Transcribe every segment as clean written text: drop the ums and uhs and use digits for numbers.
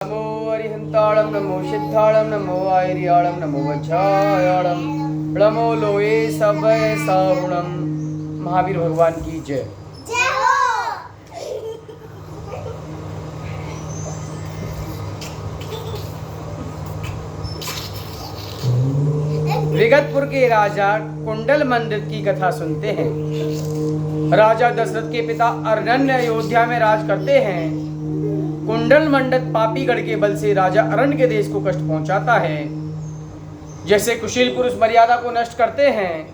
नमो अरिहंताणं नमो सिद्धाणं नमो आयर्याणं नमो वज्रायाणं नमो लोये सबय साहुणं। महावीर भगवान की जय। विगतपुर के राजा कुंडल मंडित की कथा सुनते हैं। राजा दशरथ के पिता अरण्य अयोध्या में राज करते हैं। कुंडल मंडित पापीगढ़ के बल से राजा अरण्य के देश को कष्ट पहुंचाता है। जैसे कुशील पुरुष मर्यादा को नष्ट करते हैं,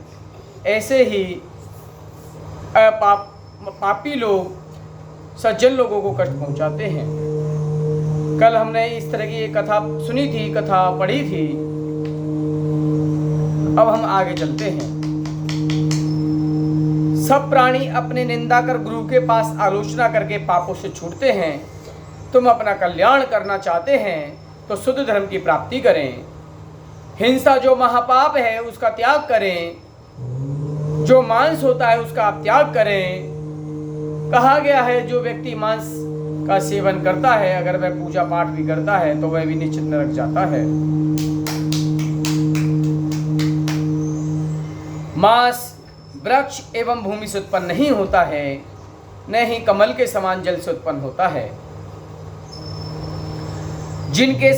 ऐसे ही पापी लोग सज्जन लोगों को कष्ट पहुंचाते हैं। कल हमने इस तरह की एक कथा सुनी थी, कथा पढ़ी थी। अब हम आगे चलते हैं। सब प्राणी अपने निंदा कर गुरु के पास आलोचना करके पापों से छूटते हैं। तुम अपना कल्याण करना चाहते हैं तो शुद्ध धर्म की प्राप्ति करें। हिंसा जो महापाप है उसका त्याग करें। जो मांस होता है उसका आप त्याग करें। कहा गया है जो व्यक्ति मांस का सेवन करता है, अगर वह पूजा पाठ भी करता है तो वह भी निश्चित नरक जाता है। मांस वृक्ष एवं भूमि से उत्पन्न नहीं होता है, न ही कमल के समान जल से उत्पन्न होता है। जिनके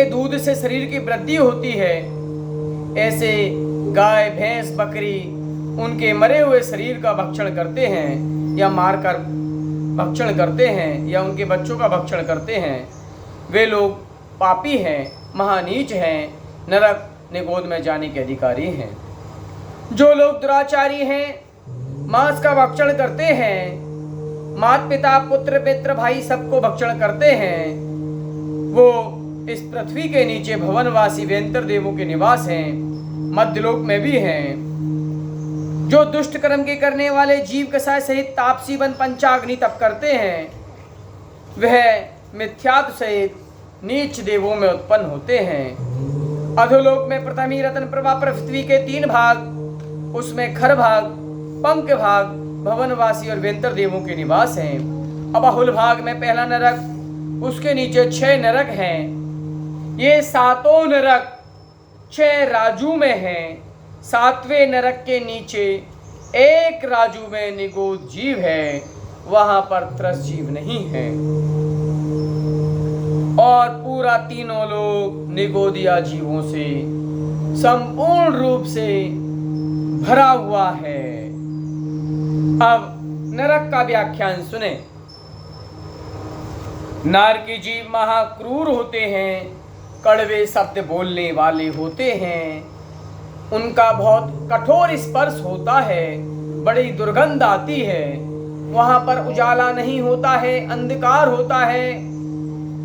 दूध से शरीर की वृद्धि होती है, ऐसे गाय भैंस बकरी उनके मरे हुए शरीर का भक्षण करते हैं या मारकर भक्षण करते हैं या उनके बच्चों का भक्षण करते हैं। वे लोग पापी हैं, महानीच हैं, नरक निगोद में जाने के अधिकारी हैं। जो लोग दुराचारी हैं, मांस का भक्षण करते हैं, माता पिता पुत्र मित्र भाई सबको भक्षण करते हैं, वो इस पृथ्वी के नीचे भवनवासी वेंतर देवों के निवास हैं, मध्यलोक में भी हैं। जो दुष्ट कर्म के करने वाले जीव कसाय सहित तापसी वन पंचाग्नि तप करते हैं, वह मिथ्यात्व सहित नीच देवों में उत्पन्न होते हैं। अधोलोक में प्रथमी रत्न प्रभा पृथ्वी के 3 भाग, उसमें खर भाग पंख भाग भवनवासी और वेंतर देवों के निवास हैं। अबाहुल भाग में पहला नरक, उसके नीचे 6 नरक हैं। ये 7 नरक 6 राजू में हैं। 7वें नरक के नीचे 1 राजू में निगोद जीव है, वहां पर त्रस जीव नहीं है। और पूरा तीनों लोग निगोदिया जीवों से संपूर्ण रूप से भरा हुआ है। अब नरक का व्याख्यान सुने। नारकी जीव महाक्रूर होते हैं, कड़वे शब्द बोलने वाले होते हैं, उनका बहुत कठोर स्पर्श होता है, बड़ी दुर्गंध आती है। वहां पर उजाला नहीं होता है, अंधकार होता है।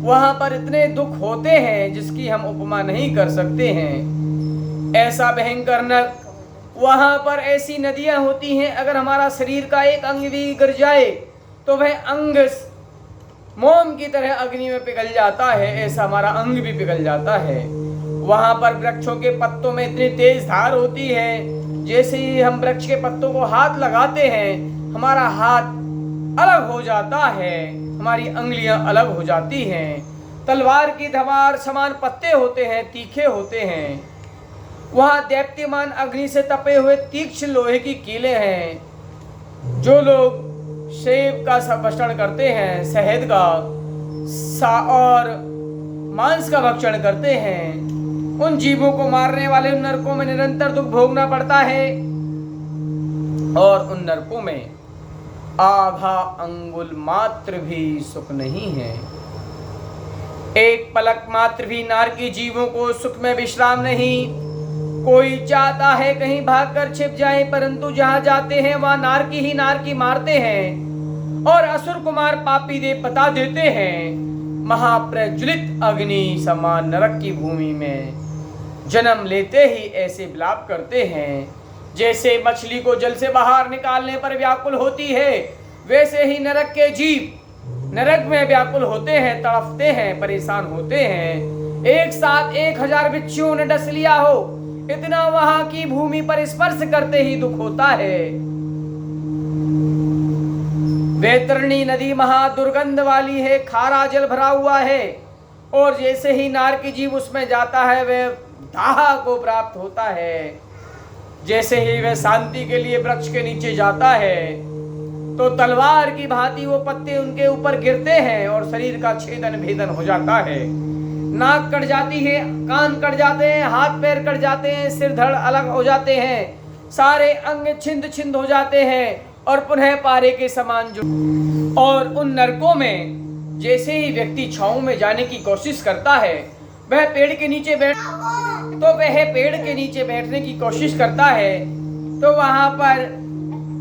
वहां पर इतने दुख होते हैं जिसकी हम उपमा नहीं कर सकते हैं। ऐसा भयंकर नरक, वहां पर ऐसी नदियां होती हैं, अगर हमारा शरीर का एक अंग भी गिर जाए तो वह अंग मोम की तरह अग्नि में पिघल जाता है, ऐसा हमारा अंग भी पिघल जाता है। वहां पर वृक्षों के पत्तों में इतनी तेज धार होती है, जैसे ही हम वृक्ष के पत्तों को हाथ लगाते हैं हमारा हाथ अलग हो जाता है, हमारी अंगुलियां अलग हो जाती हैं। तलवार की धार समान पत्ते होते हैं, तीखे होते हैं। वहां दैप्यमान अग्नि से तपे हुए तीक्ष्ण लोहे की कीलें हैं। जो लोग सेब का भक्षण करते हैं, शहद का और मांस का भक्षण करते हैं, उन जीवों को मारने वाले उन नरकों में निरंतर दुख भोगना पड़ता है। और उन नरकों में आधा अंगुल मात्र भी सुख नहीं है। एक पलक मात्र भी नारकी जीवों को सुख में विश्राम नहीं। कोई चाहता है कहीं भागकर छिप जाए, परंतु जहां जाते हैं वहां नारकी ही नारकी मारते हैं और असुर कुमार पापी देव बता देते हैं। महाप्रज्वलित अग्नि समान नरक की भूमि में जन्म लेते ही ऐसे विलाप करते हैं, जैसे मछली को जल से बाहर निकालने पर व्याकुल होती है, वैसे ही नरक के जीव नरक में व्याकुल होते हैं, तड़पते हैं, परेशान होते हैं। एक साथ 1000 बिच्छुओं ने डस लिया हो, इतना वहां की भूमि पर स्पर्श करते ही दुख होता है। वैतरणी नदी महादुर्गंध वाली है, खारा जल भरा हुआ है, और जैसे ही नारकी जीव उसमें जाता है वह दाह को प्राप्त होता है। जैसे ही वह शांति के लिए वृक्ष के नीचे जाता है तो तलवार की भांति वो पत्ते उनके ऊपर गिरते हैं और शरीर का छेदन भेदन हो जाता है। नाक कट जाती है, कान कट जाते हैं, हाथ पैर कट जाते हैं, सिर धड़ अलग हो जाते हैं, सारे अंग छिंद छिंद हो जाते हैं और पुनः पारे के समान जो। और उन नरकों में जैसे ही व्यक्ति छांव में जाने की कोशिश करता है, वह पेड़ के नीचे बैठने की कोशिश करता है तो वहां पर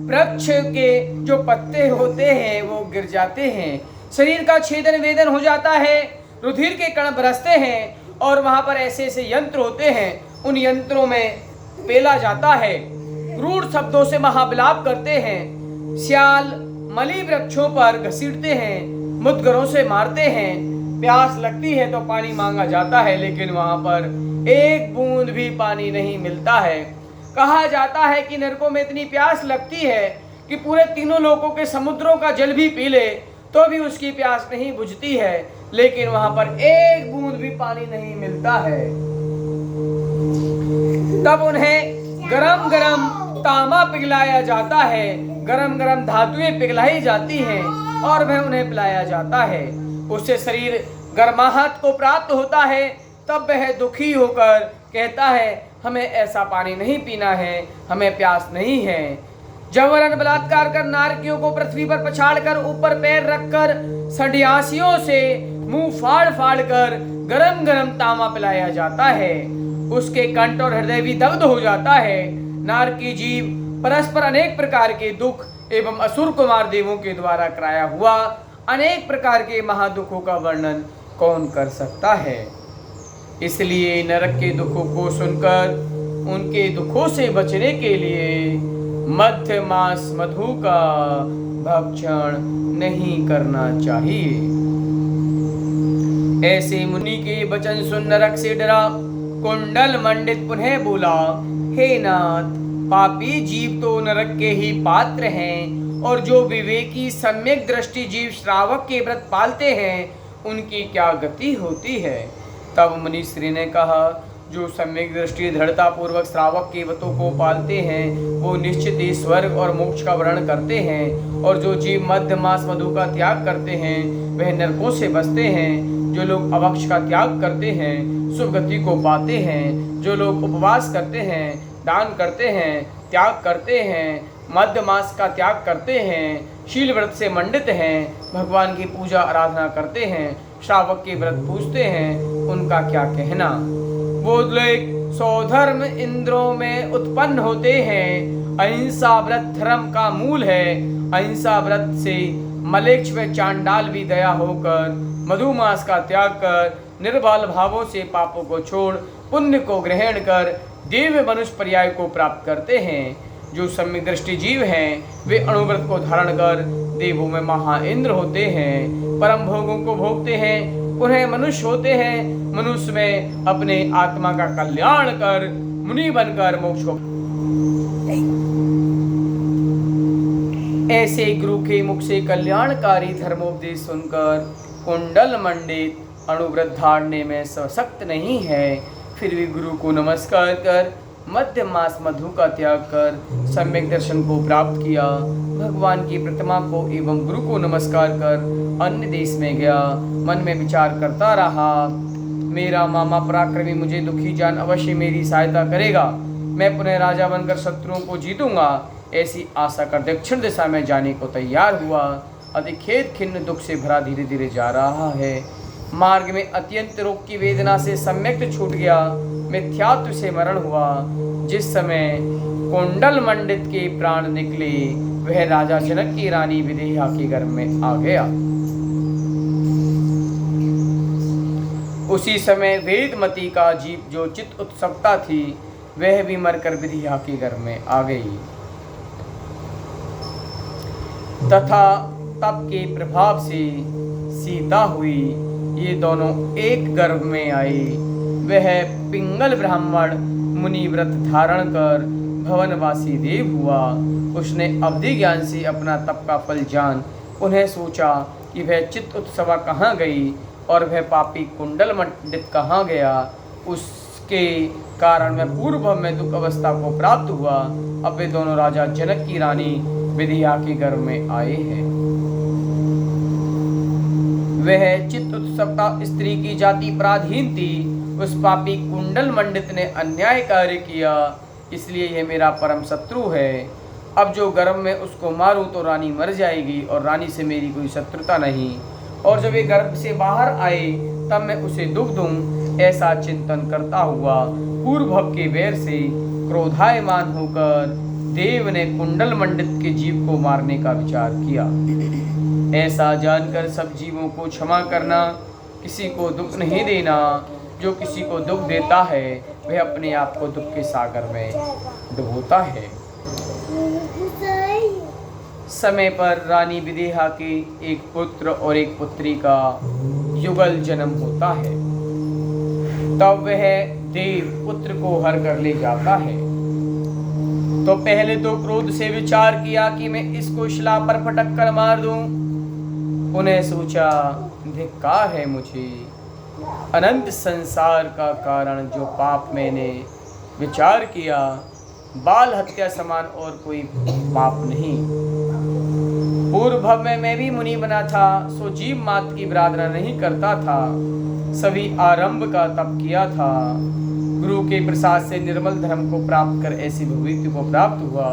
वृक्ष के जो पत्ते होते हैं वो गिर जाते हैं, शरीर का छेदन वेदन हो जाता है, रुधिर के कण बरसते हैं और वहां पर ऐसे ऐसे यंत्र होते हैं, उन यंत्रों में पेला जाता है, क्रूर शब्दों से महाविलाप करते हैं, श्याल मली वृक्षों पर घसीटते हैं, मुद्गरों से मारते हैं। प्यास लगती है तो पानी मांगा जाता है, लेकिन वहां पर एक बूंद भी पानी नहीं मिलता है। कहा जाता है कि नरकों में इतनी प्यास लगती है कि पूरे तीनों लोकों के समुद्रों का जल भी पी ले तो भी उसकी प्यास नहीं बुझती है, लेकिन वहां पर एक बूंद भी पानी नहीं मिलता है। तब उन्हें गरम गरम तांबा पिघलाया जाता है, गरम गरम धातुएं पिघलाई जाती हैं और वह उन्हें पिलाया जाता है। उससे शरीर गर्माहट को प्राप्त होता है। तब वह दुखी होकर कहता है, हमें ऐसा पानी नहीं पीना है, हमें प्यास नहीं है। जबरन बलात्कार कर नारकियों को पृथ्वी पर पछाड़कर ऊपर पैर रखकर सन्यासियों से मुंह फाड़ फाड़ कर गरम गरम तांबा पिलाया जाता है। उसके कंठ और हृदय भी दग्ध हो जाता है। नारकी जीव परस्पर अनेक प्रकार के दुख एवं असुर कुमार देवों के द्वारा कराया हुआ अनेक प्रकार के महादुखों का वर्णन कौन कर सकता है। इसलिए नरक के दुखों को सुनकर उनके दुखों से बचने के लिए मध्य मास मधु का भक्षण नहीं करना चाहिए। ऐसे मुनि के वचन सुन नरक से डरा कुंडल मंडित पुनः बोला, हे नाथ, पापी जीव तो नरक के ही पात्र हैं और जो विवेकी सम्यक दृष्टि जीव श्रावक के व्रत पालते हैं उनकी क्या गति होती है। तब मुनिश्री ने कहा, जो सम्यक दृष्टि दृढ़ता पूर्वक श्रावक के व्रतों को पालते हैं वो निश्चित ही स्वर्ग और मोक्ष का वर्ण करते हैं, और जो जीव मध्य मास मधु का त्याग करते हैं वह नरकों से बचते हैं। जो लोग अभक्ष का त्याग करते हैं सुगति को पाते हैं। जो लोग उपवास करते हैं, दान करते हैं, त्याग करते हैं, मध्य मास का त्याग करते हैं, शील व्रत से मंडित हैं, भगवान की पूजा आराधना करते हैं, श्रावक के व्रत पूजते हैं, उनका क्या कहना। वो लोग सौधर्म इंद्रों में उत्पन्न होते हैं। अहिंसा व्रत धर्म का मूल है। अहिंसा व्रत से मलेच्छ व चांडाल भी दया होकर मधुमास का त्याग कर निर्बल भावों से पापों को छोड़ पुण्य को ग्रहण कर देव मनुष्य पर्याय को प्राप्त करते हैं। जो सम्यक दृष्टि जीव हैं वे अणुव्रत को धारण कर देवों में महाइंद्र होते हैं, परम भोगों को भोगते हैं, उन्हें मनुष्य होते हैं। मनुष्य में अपने आत्मा का कल्याण कर मुनि बनकर मोक्ष को। ऐसे गुरु के मुख से कल्याणकारी धर्मोपदेश सुनकर कुंडल मंडित अणुव्रत धारने में सशक्त नहीं है, फिर भी गुरु को नमस्कार कर मध्य मास मधु का त्याग कर सम्यक दर्शन को प्राप्त किया। भगवान की प्रतिमा को एवं गुरु को नमस्कार कर अन्य देश में गया। मन में विचार करता रहा, मेरा मामा पराक्रमी मुझे दुखी जान अवश्य मेरी सहायता करेगा, मैं पुनः राजा बनकर शत्रुओं को जीतूंगा। ऐसी आशा कर दक्षिण दिशा में जाने को तैयार हुआ। अति खेद खिन्न दुख से भरा धीरे धीरे जा रहा है। मार्ग में अत्यंत रोग की वेदना से सम्यक छूट गया, मिथ्यात्व से मरण हुआ। जिस समय कुंडल मंडित के प्राण निकले वह राजा जनक की रानी विदेहा के घर में आ गया। उसी समय वेदमती का जीव जो चित्त उत्सुकता थी वह भी मरकर विदेहा के घर में आ गई तथा तप के प्रभाव से सीता हुई। ये दोनों एक गर्भ में आए। वह पिंगल ब्राह्मण मुनि व्रत धारण कर भवनवासी देव हुआ। उसने अवधि ज्ञान से अपना तप का फल जान उन्हें सोचा कि वह चित्त उत्सवा कहाँ गई और वह पापी कुंडल मंडित कहाँ गया। उसके कारण वह पूर्व में दुख अवस्था को प्राप्त हुआ। अब वे दोनों राजा जनक की रानी विदिया के घर में आए हैं। वह चित्त उत्सवता स्त्री की जाति पराधीन थी। उस पापी कुंडल मंडित ने अन्याय कार्य किया, इसलिए यह मेरा परम शत्रु है। अब जो गर्भ में उसको मारूं तो रानी मर जाएगी और रानी से मेरी कोई शत्रुता नहीं। और जब ये गर्भ से बाहर आए तब मैं उसे दुख दूं, ऐसा चिंतन करता हुआ पूर्व के वैर से क्रोधायमान होकर देव ने कुंडल मंडित के जीव को मारने का विचार किया। ऐसा जानकर सब जीवों को क्षमा करना, किसी को दुख नहीं देना। जो किसी को दुख देता है वह अपने आप को दुख के सागर में डुबोता है। समय पर रानी विदेहा के एक पुत्र और एक पुत्री का युगल जन्म होता है। तब वह देव पुत्र को हर कर ले जाता है। तो पहले तो क्रोध से विचार किया कि मैं इसको शिला पर पटक कर मार दूं। उन्हें सोचा, धिक्कार है मुझे, अनंत संसार का कारण जो पाप मैंने विचार किया, बाल हत्या समान और कोई पाप नहीं। पूर्व भव में मैं भी मुनि बना था, सो जीव मात्र की विराधना नहीं करता था। सभी आरंभ का तप किया था। गुरु के प्रसाद से निर्मल धर्म को प्राप्त कर ऐसी भविष्य को प्राप्त हुआ।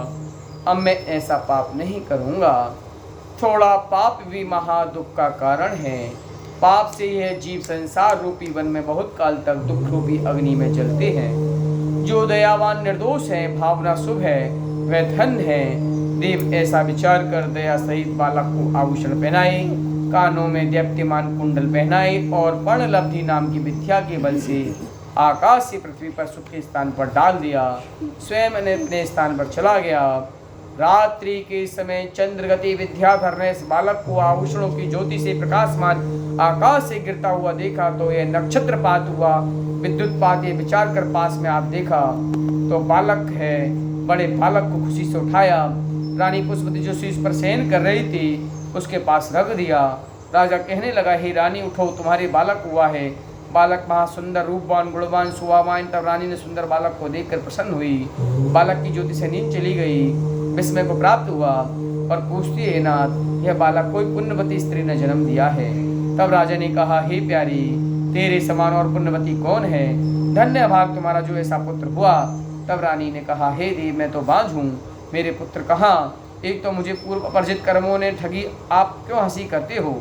अब मैं ऐसा पाप नहीं करूँगा। थोड़ा पाप भी महा दुख का कारण है। पाप से यह जीव संसार रूपी वन में बहुत काल तक दुख रूपी अग्नि में जलते हैं। जो दयावान निर्दोष है, भावना शुभ है, वह धन है। देव ऐसा विचार कर दया सहित बालक को आभूषण पहनाए, कानों में दीप्तिमान कुंडल पहनाए और पर्णलब्धि नाम की विद्या के बल से आकाश से पृथ्वी पर सुख के स्थान पर डाल दिया। स्वयं अपने स्थान पर चला गया। रात्रि के समय चंद्रगति विद्याधर ने इस बालक को आभूषणों की ज्योति से प्रकाशमान आकाश से गिरता हुआ देखा तो यह नक्षत्रपात हुआ। विद्युतपात ये विचार कर पास में आप देखा तो बालक है। बड़े बालक को खुशी से उठाया। रानी पुष्पवती जो शीश पर शयन कर रही थी उसके पास रख दिया। राजा कहने लगा, हे रानी उठो, तुम्हारे बालक हुआ है। बालक महासुंदर, रूपवान, गुणवान, सुहावान। तब रानी ने सुंदर बालक को देखकर प्रसन्न हुई। बालक की ज्योति से नींद चली गई। विस्मय को प्राप्त हुआ और पूछती है, नाथ यह बालक कोई पुण्यवती स्त्री ने जन्म दिया है। तब राजा ने कहा, हे प्यारी, तेरे समान और पुण्यवती कौन है? धन्य भाग तुम्हारा जो ऐसा पुत्र हुआ। तब रानी ने कहा, हे देव, मैं तो बांझ हूँ, मेरे पुत्र कहाँ? एक तो मुझे पूर्व अपरिचित कर्मों ने ठगी, आप क्यों हंसी करते हो?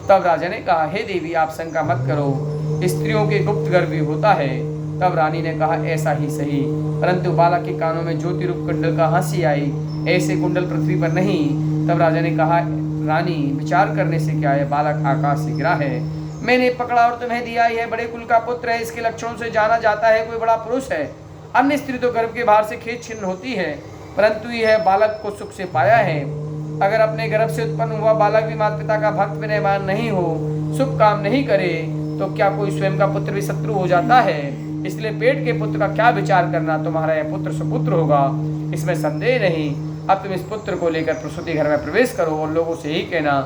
तब राजा ने कहा, हे देवी, आप शंका मत करो, स्त्रियों के गुप्त गर्भ भी होता है। तब रानी ने कहा, ऐसा ही सही, परंतु बालक के कानों में ज्योति रूप कुंडल का हंसी आई, ऐसे कुंडल पृथ्वी पर नहीं। तब राजा ने कहा, रानी विचार करने से क्या है, बालक आकाश से गिरा है, मैंने पकड़ा और तुम्हें दिया। यह बड़े कुल का पुत्र है, इसके लक्षणों से जाना जाता है कोई बड़ा पुरुष है। अन्य स्त्री तो गर्भ के बाहर से खेत छिन्न होती है, परंतु यह बालक को सुख से पाया है। अगर अपने गर्भ से उत्पन्न हुआ बालक भी माता पिता का भक्त विनयमान नहीं हो, शुभ काम नहीं करे, तो क्या कोई स्वयं का पुत्र भी शत्रु हो जाता है? इसलिए पेट के पुत्र का क्या विचार करना, तुम्हारा यह पुत्र सुपुत्र होगा, इसमें संदेह नहीं। अब तुम इस पुत्र को लेकर प्रसूति घर में प्रवेश करो और लोगों से ही कहना,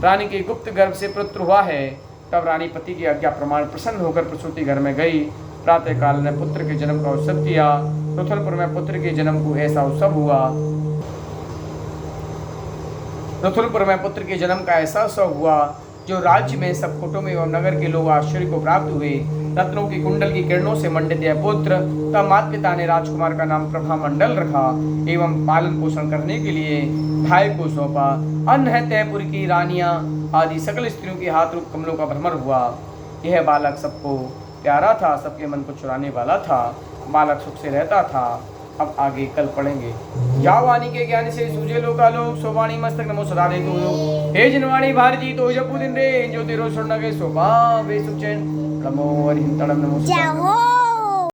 रानी के गुप्त गर्भ से पुत्र हुआ है। तब रानी पति की आज्ञा प्रमाण प्रसन्न होकर प्रसूति घर में गई। प्रातः काल ने पुत्र के जन्म का उत्सव किया। रुथलपुर में पुत्र के जन्म को ऐसा उत्सव हुआ। रुथलपुर में पुत्र के जन्म का ऐसा उत्सव हुआ जो राज्य में सब कुटुंब एवं नगर के लोग आश्चर्य को प्राप्त हुए। रत्नों की कुंडल की किरणों से मंडित यह पुत्र, तब माता पिता ने राजकुमार का नाम प्रभा मंडल रखा एवं पालन पोषण करने के लिए भाई को सौंपा। अन्न है तयपुर की रानियां आदि सकल स्त्रियों के हाथ रूप कमलों का भ्रमर हुआ। यह बालक सबको प्यारा था, सबके मन को चुराने वाला था। बालक सुख से रहता था। अब आगे कल पढ़ेंगे। या वाणी के ज्ञान से सूझे लोकालोक, सोवाणी मस्तक नमो सदा रे तो हे जिनवाणी भारती तो जपु दिन रे ज्योति रो सुन के सोभा वे सुचैन नमो हरिम तड़म नमो।